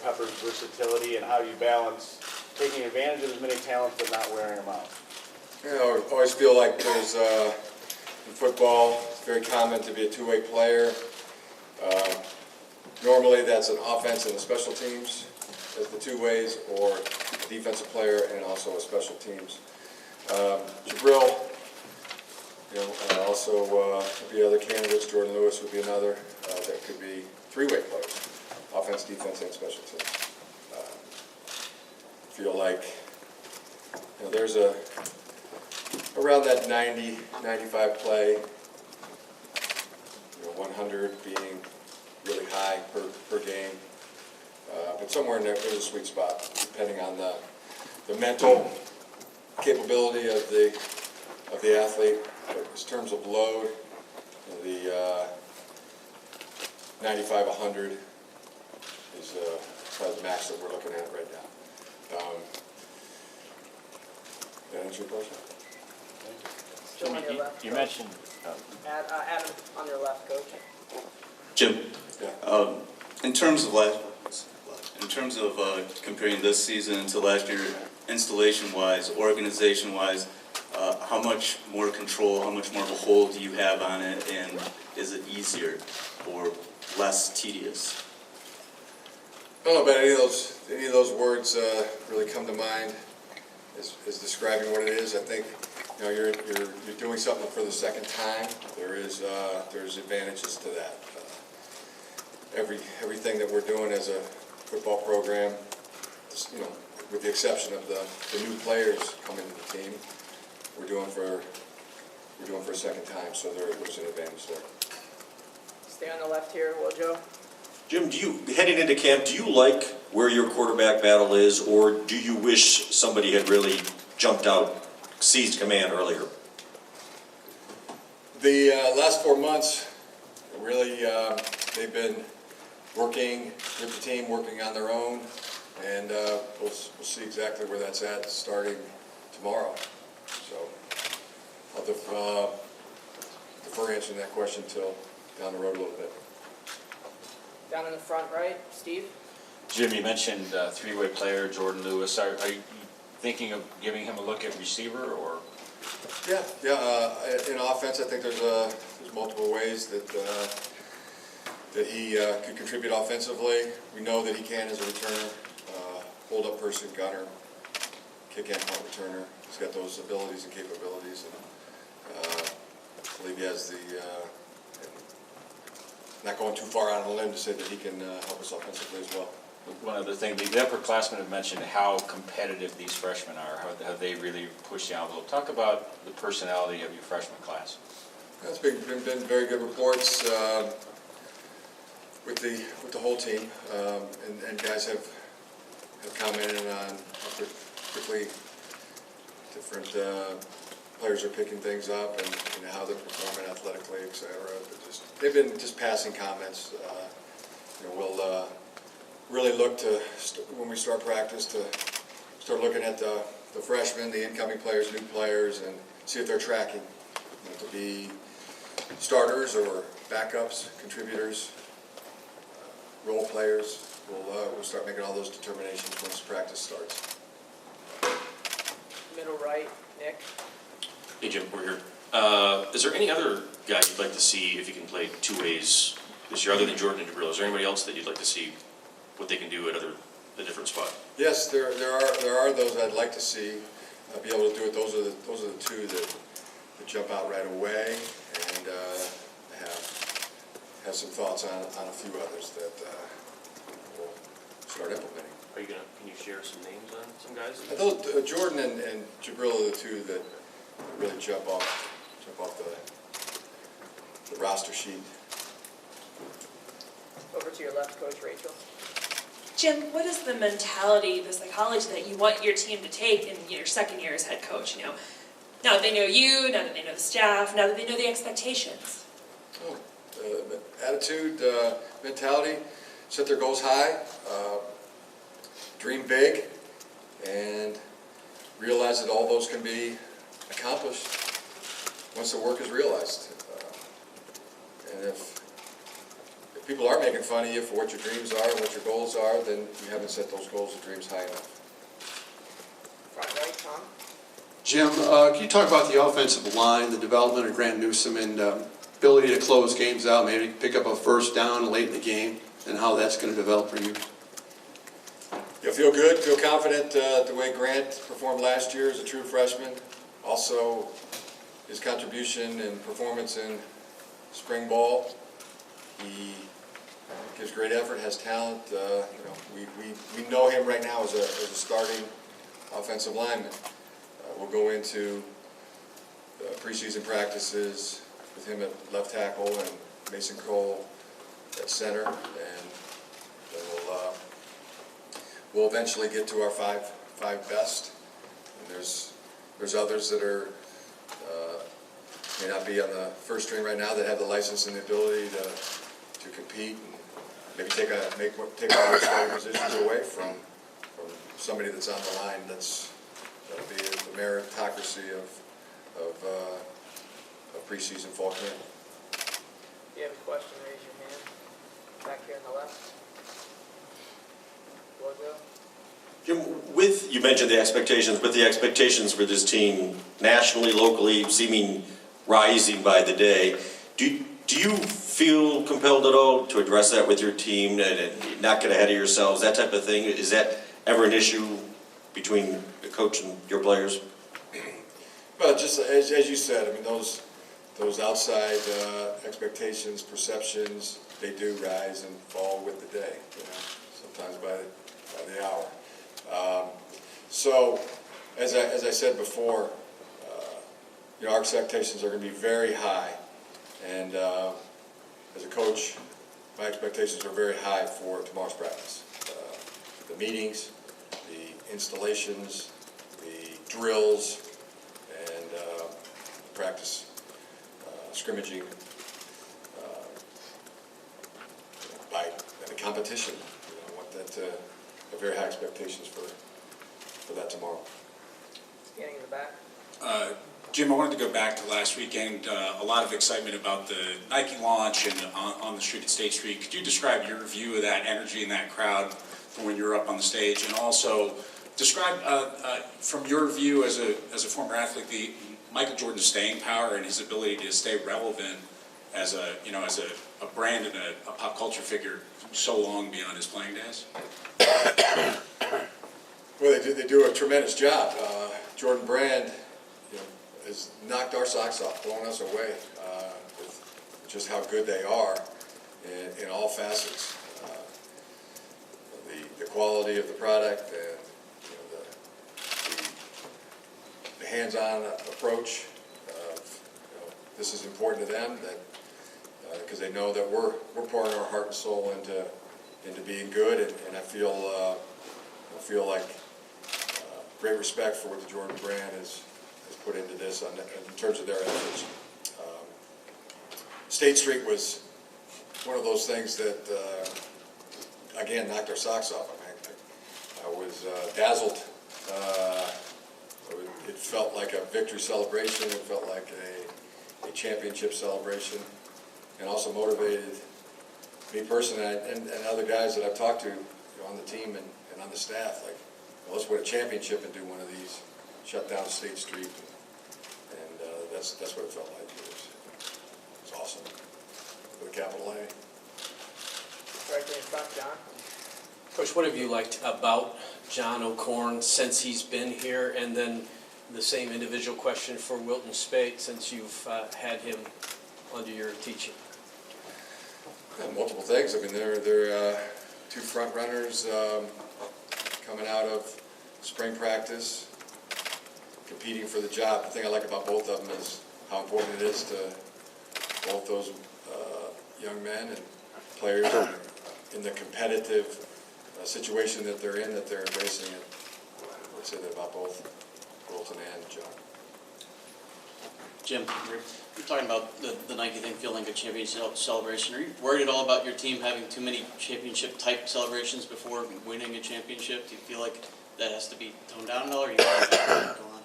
Pepper's versatility and how you balance taking advantage of as many talents but not wearing them out? You know, I always feel like there's, in football, it's very common to be a two-way player. Normally that's an offense and a special teams as the two ways, or a defensive player and also a special teams. Jabril, you know, also the other candidates, Jordan Lewis would be another that could be three-way players, offense, defense, and special teams. Feel like, you know, there's around that 90, 95 play, you know, 100 being really high per game, but somewhere in there's a sweet spot depending on the mental capability of the athlete. But in terms of load, the 95, 100 is probably the max that we're looking at right now. Did that answer your question? Jim, on your left, you mentioned Adam on your left, coach. Jim, Yeah. in terms of comparing this season to last year, installation-wise, organization-wise, how much more control, how much more of a hold do you have on it, and is it easier or less tedious? I don't know about any of those words really come to mind as describing what it is. I think, you know, you're doing something for the second time. There's advantages to that. Everything that we're doing as a football program, you know, with the exception of the new players coming to the team, we're doing for a second time. So there's an advantage there. Stay on the left here, will Joe? Jim, heading into camp, do you like where your quarterback battle is, or do you wish somebody had really jumped out, seized command earlier? The last 4 months, really, they've been working with the team, working on their own, and we'll see exactly where that's at starting tomorrow. So I'll defer answering that question till down the road a little bit. Down in the front right, Steve. Jim, you mentioned three-way player Jordan Lewis. Are you thinking of giving him a look at receiver, or? Yeah. In offense, I think there's multiple ways that he could contribute offensively. We know that he can as a returner, hold-up person, gunner, kick-in punt returner. He's got those abilities and capabilities, and I believe he has the. Not going too far out on a limb to say that he can help us offensively as well. One other thing, the upperclassmen have mentioned how competitive these freshmen are, how they really push the envelope. Talk about the personality of your freshman class. It's been very good reports with the whole team, and guys have commented on how quickly different players are picking things up and how they're performing athletically, etc. They've been just passing comments. You know, we'll really look to, when we start practice, to start looking at the freshmen, the incoming players, new players, and see if they're tracking, you know, to be starters or backups, contributors, role players. We'll start making all those determinations once practice starts. Middle right, Nick. Hey Jim, we're here. Is there any other guy you'd like to see if he can play two ways this year, other than Jordan and Jabril? Is there anybody else that you'd like to see what they can do at a different spot? Yes, there are those I'd like to see be able to do it. Those are the two that jump out right away, and have some thoughts on a few others that we'll start implementing. Can you share some names on some guys? Those, Jordan and Jabril are the two that really jump off the roster sheet. Over to your left, Coach Rachel. Jim, what is the mentality, the psychology that you want your team to take in your second year as head coach? You know, now that they know you, now that they know the staff, now that they know the expectations. Attitude, mentality, set their goals high, dream big, and realize that all those can be accomplished once the work is realized. And if if people are making fun of you for what your dreams are and what your goals are, then you haven't set those goals and dreams high enough. Front right, Tom? Jim, can you talk about the offensive line, the development of Grant Newsome, and ability to close games out, maybe pick up a first down late in the game, and how that's going to develop for you? Yeah, feel good, feel confident the way Grant performed last year as a true freshman. Also, his contribution and performance in spring ball. He gives great effort, has talent. We know him right now as a starting offensive lineman. We'll go into preseason practices with him at left tackle and Mason Cole at center, and then we'll eventually get to our five best. And there's others that are may not be on the first string right now that have the license and the ability to compete and maybe take one of those starting positions away from somebody that's on the line. That'll be the meritocracy of preseason fall camp. If you have a question, raise your hand. Back here on the left. Wojo? Jim, you mentioned the expectations, but the expectations for this team nationally, locally, seeming rising by the day. Do you feel compelled at all to address that with your team and not get ahead of yourselves, that type of thing? Is that ever an issue between the coach and your players? Well, just as you said, I mean, those outside expectations, perceptions, they do rise and fall with the day, sometimes by the hour. So, as I said before, our expectations are going to be very high, and as a coach, my expectations are very high for tomorrow's practice. The meetings, the installations, the drills, and practice scrimmaging by the competition. I want that have very high expectations for that tomorrow. Standing in the back. Jim, I wanted to go back to last weekend. A lot of excitement about the Nike launch and on the street at State Street. Could you describe your view of that energy in that crowd from when you were up on the stage, and also describe from your view as a former athlete the Michael Jordan's staying power and his ability to stay relevant as a brand and a pop culture figure so long beyond his playing days? Well, they do a tremendous job. Jordan Brand, has knocked our socks off, blown us away with just how good they are in all facets. The quality of the product and the hands-on approach. This is important to them because they know that we're pouring our heart and soul into being good, and I feel like great respect for what the Jordan Brand has put into this in terms of their efforts. State Street was one of those things that again knocked our socks off. I was dazzled. It felt like a victory celebration. It felt like a championship celebration, and also motivated me personally and other guys that I've talked to on the team and on the staff. Like, let's win a championship and do one of these. Shut down State Street, and that's what it felt like. It was awesome with a capital A. Right there in front, John. Coach, what have you liked about John O'Korn since he's been here? And then the same individual question for Wilton Spate since you've had him under your teaching. Multiple things. I mean, they're two front runners coming out of spring practice, competing for the job. The thing I like about both of them is how important it is to both those young men and players in the competitive situation that they're in, that they're embracing it. I would say that about both Wilton and John. Jim, you're talking about the Nike thing feeling like a championship celebration. Are you worried at all about your team having too many championship-type celebrations before winning a championship? Do you feel like that has to be toned down at all, or you want to go on?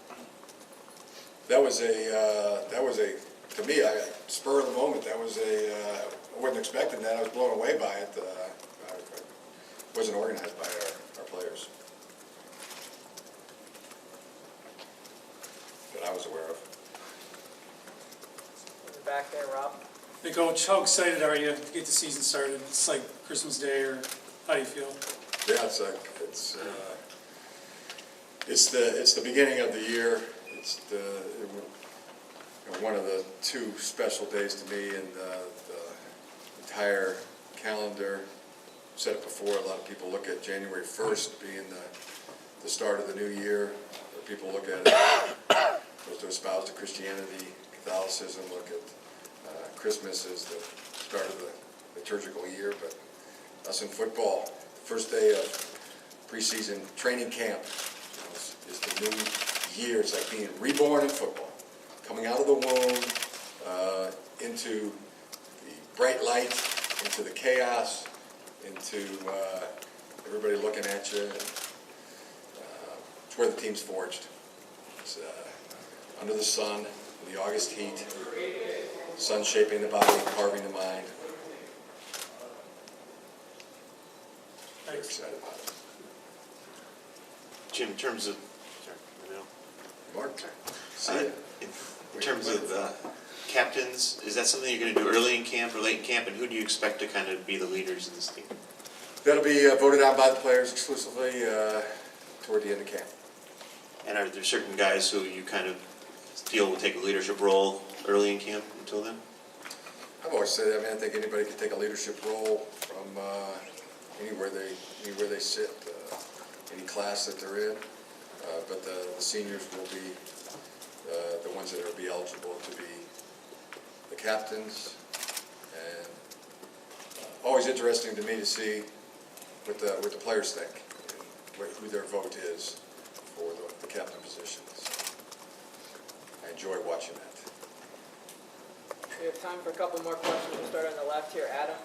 That was a to me, spur of the moment, that was I wasn't expecting that, I was blown away by it. It wasn't organized by our players. That I was aware of. In the back there, Rob. Hey Coach, how excited are you to get the season started? It's like Christmas Day, or how do you feel? Yeah, it's the beginning of the year. It's one of the two special days to me, and the entire calendar. Said it before, a lot of people look at January 1st being the start of the new year. Or people look at it, those who espouse to Christianity, Catholicism, look at Christmas as the start of the liturgical year. But us in football, the first day of preseason training camp is the new year. It's like being reborn in football, coming out of the womb into the bright light, into the chaos, into everybody looking at you. It's where the team's forged. It's under the sun, in the August heat, sun shaping the body, carving the mind. Very excited about it. Jim, in terms of, sorry, Mark, see ya. in terms of captains, is that something you're going to do early in camp or late in camp, and who do you expect to kind of be the leaders in this team? That'll be voted out by the players exclusively toward the end of camp. And are there certain guys who you kind of feel will take a leadership role early in camp until then? I've always said that. I mean, I think anybody can take a leadership role from anywhere they sit, any class that they're in. But the seniors will be the ones that will be eligible to be the captains. And always interesting to me to see what the players think and who their vote is for the captain positions. I enjoy watching that. We have time for a couple more questions. We'll start on the left here. Adam?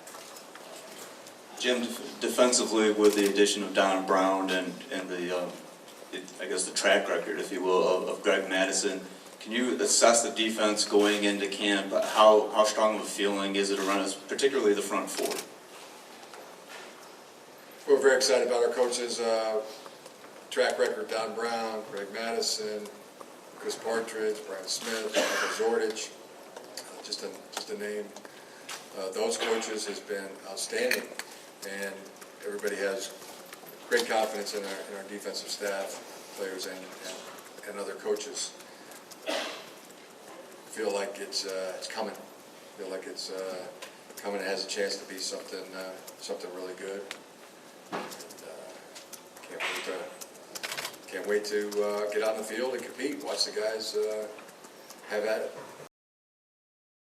Jim, defensively, with the addition of Don Brown and the, I guess the track record, if you will, of Greg Madison, can you assess the defense going into camp? How strong of a feeling is it around us, particularly the front four? We're very excited about our coaches' track record. Don Brown, Greg Madison, Chris Partridge, Brian Smith, Michael Zordich, just to name those coaches has been outstanding, and everybody has great confidence in our defensive staff, players, and other coaches. Feel like it's coming. Feel like it's coming. It has a chance to be something really good. And, can't wait to get out in the field and compete. Watch the guys have at it.